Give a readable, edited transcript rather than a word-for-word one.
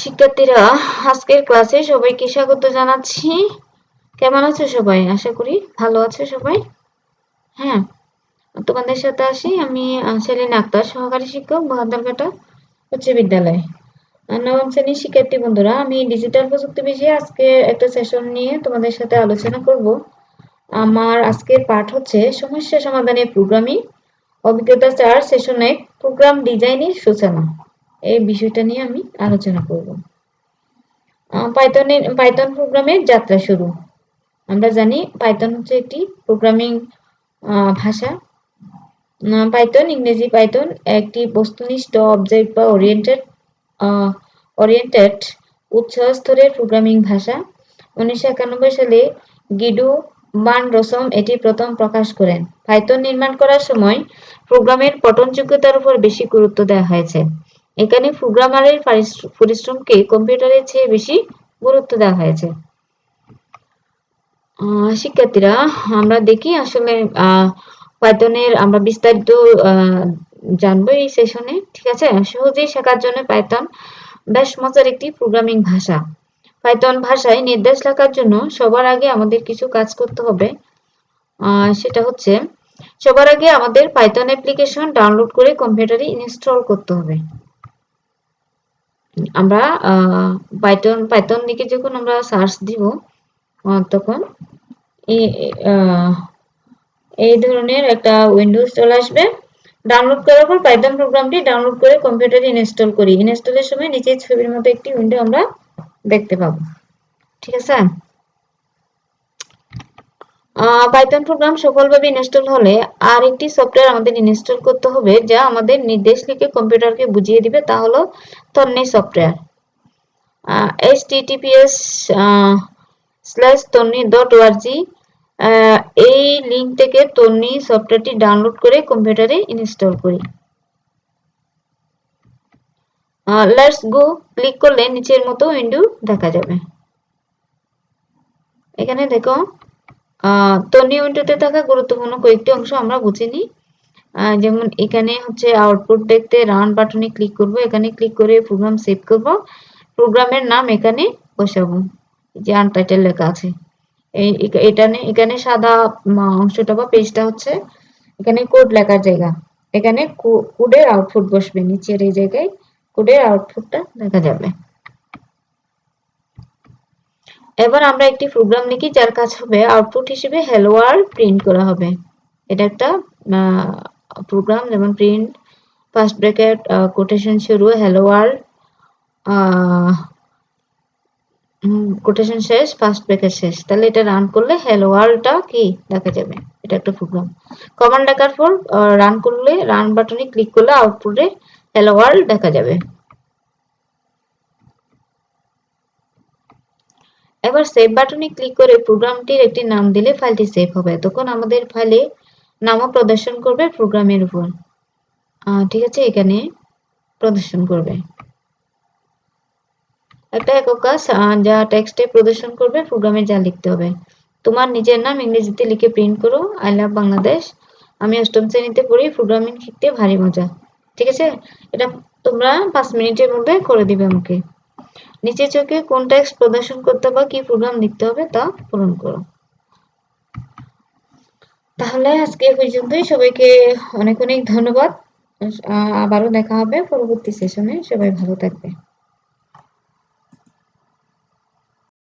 শিক্ষার্থীরা, আজকের ক্লাসে সবাইকে স্বাগত জানাচ্ছি। কেমন আছো সবাই? আশা করি ভালো আছো সবাই। হ্যাঁ, তোমাদের সাথে আসি আমি সেলিনা আক্তার, সহকারী শিক্ষক, বহাদ্দারঘাটা উচ্চ বিদ্যালয়। নবম শ্রেণীর শিক্ষার্থী বন্ধুরা, আমি ডিজিটাল প্রযুক্তি বিষয়ে আজকে একটা সেশন নিয়ে তোমাদের সাথে আলোচনা করব। আমার আজকের পাঠ হচ্ছে সমস্যা সমাধানে প্রোগ্রামিং, অভিজ্ঞতা 4 সেশনে প্রোগ্রাম ডিজাইনের সূচনা। এই বিষয়টা নিয়ে আমি আলোচনা করব। পাইথন প্রোগ্রামের যাত্রা শুরু। আমরা জানি পাইথন হচ্ছে একটি প্রোগ্রামিং ভাষা। পাইথন, ইংরেজি পাইথন একটি বস্তুনিষ্ঠ অবজেক্ট বা ওরিয়েন্টেড উচ্চ স্তরের প্রোগ্রামিং ভাষা। 1991 সালে গিডু ভান রসম এটি প্রথম প্রকাশ করেন। পাইথন নির্মাণ করার সময় প্রোগ্রামের পঠনযোগ্যতার উপর বেশি গুরুত্ব দেওয়া হয়েছে। এখানে প্রোগ্রামারের পরিশ্রমকে কম্পিউটারের চেয়ে বেশি গুরুত্ব দেওয়া হয়েছে। শিক্ষার্থীরা, আমরা দেখি আসলে পাইথনের আমরা বিস্তারিত জানবো এই সেশনে। ঠিক আছে, সহজেই শেখার জন্য পাইথন বেশ মজার একটি প্রোগ্রামিং ভাষা। পাইথন ভাষায় নির্দেশ লেখার জন্য সবার আগে আমাদের কিছু কাজ করতে হবে। সেটা হচ্ছে সবার আগে আমাদের পাইথন অ্যাপ্লিকেশন ডাউনলোড করে কম্পিউটারে ইনস্টল করতে হবে। আমরা পাইথন লিখে যখন আমরা সার্চ দিব তখন এই ধরনের একটা উইন্ডোজ চলে আসবে। ডাউনলোড করার পর পাইথন প্রোগ্রামটি ডাউনলোড করে কম্পিউটারে ইনস্টল করি। ইনস্টলের সময় নিচের ছবির মতো একটি উইন্ডো আমরা দেখতে পাবো। ঠিক আছে, পাইথন প্রোগ্রাম সফলভাবে ইনস্টল হলে আর একটি সফটওয়্যার আমাদের ইনস্টল করতে হবে যা আমাদের নির্দেশ লিখে কম্পিউটারকে বুঝিয়ে দিবে, তা হলো তন্নি সফটওয়্যার। https://tonni.org এই লিঙ্ক থেকে তন্নি সফটওয়্যারটি ডাউনলোড করে কম্পিউটারে ইনস্টল করি। লেটস গো ক্লিক করলে নিচের মতো উইন্ডো দেখা যাবে। এখানে দেখো তন্নি উইন্ডোতে থাকা গুরুত্বপূর্ণ কয়েকটি অংশ আমরা বুঝে নিই। যেমন এখানে হচ্ছে আউটপুট দেখতে রান বাটনে ক্লিক করব। এখানে ক্লিক করে প্রোগ্রাম সেভ করব। প্রোগ্রামের নাম এখানে বসাবো, যে আনটাইটেল লেখা আছে। এখানে সাদা অংশটা বা পেজটা হচ্ছে এখানে কোড লেখার জায়গা। এখানে কোডের আউটপুট বসবে, নিচের এই জায়গায় কোডের আউটপুটটা দেখা যাবে। এবার আমরা একটি প্রোগ্রাম লিখি যার কাজ হবে আউটপুট হিসেবে হ্যালো ওয়ার্ল্ড প্রিন্ট করা হবে। এটা একটা প্রোগ্রাম, যেমন প্রিন্ট ফার্স্ট ব্র্যাকেট কোটেশন শুরু হ্যালো ওয়ার্ল্ড কোটেশন শেষ ফার্স্ট ব্র্যাকেট শেষ। তাহলে এটা রান করলে হ্যালো ওয়ার্ল্ডটা কি দেখা যাবে। এটা একটা প্রোগ্রাম। কমান্ড লেখার পর রান করলে রান বাটনে ক্লিক করলে আউটপুটে হ্যালো ওয়ার্ল্ড দেখা যাবে। এবার সেভ বাটনে ক্লিক করে প্রোগ্রামটির একটি নাম দিলে ফাইলটি সেভ হবে। তখন আমাদের ফাইলে নামও প্রদর্শন করবে প্রোগ্রামের উপর। ঠিক আছে, এখানে প্রদর্শন করবে একটা একক কাজ যা টেক্সটে প্রদর্শন করবে প্রোগ্রামে যা লিখতে হবে। তোমার নিজের নাম ইংরেজিতে লিখে প্রিন্ট করো। I love Bangladesh. আমি 8ম শ্রেণীতে পড়ি। প্রোগ্রামিং শিখতে ভারী মজা। ঠিক আছে, এটা তোমরা 5 মিনিটের মধ্যে করে দিবে আমাকে। নিচে চোখে কোন টেক্সট প্রদর্শন করতে হবে, কি প্রোগ্রাম লিখতে হবে তা পূরণ করো। তাহলে আজকে পর্যন্তই। সবাইকে অনেক অনেক ধন্যবাদ। আবারও দেখা হবে পরবর্তী সেশনে। সবাই ভালো থাকবে।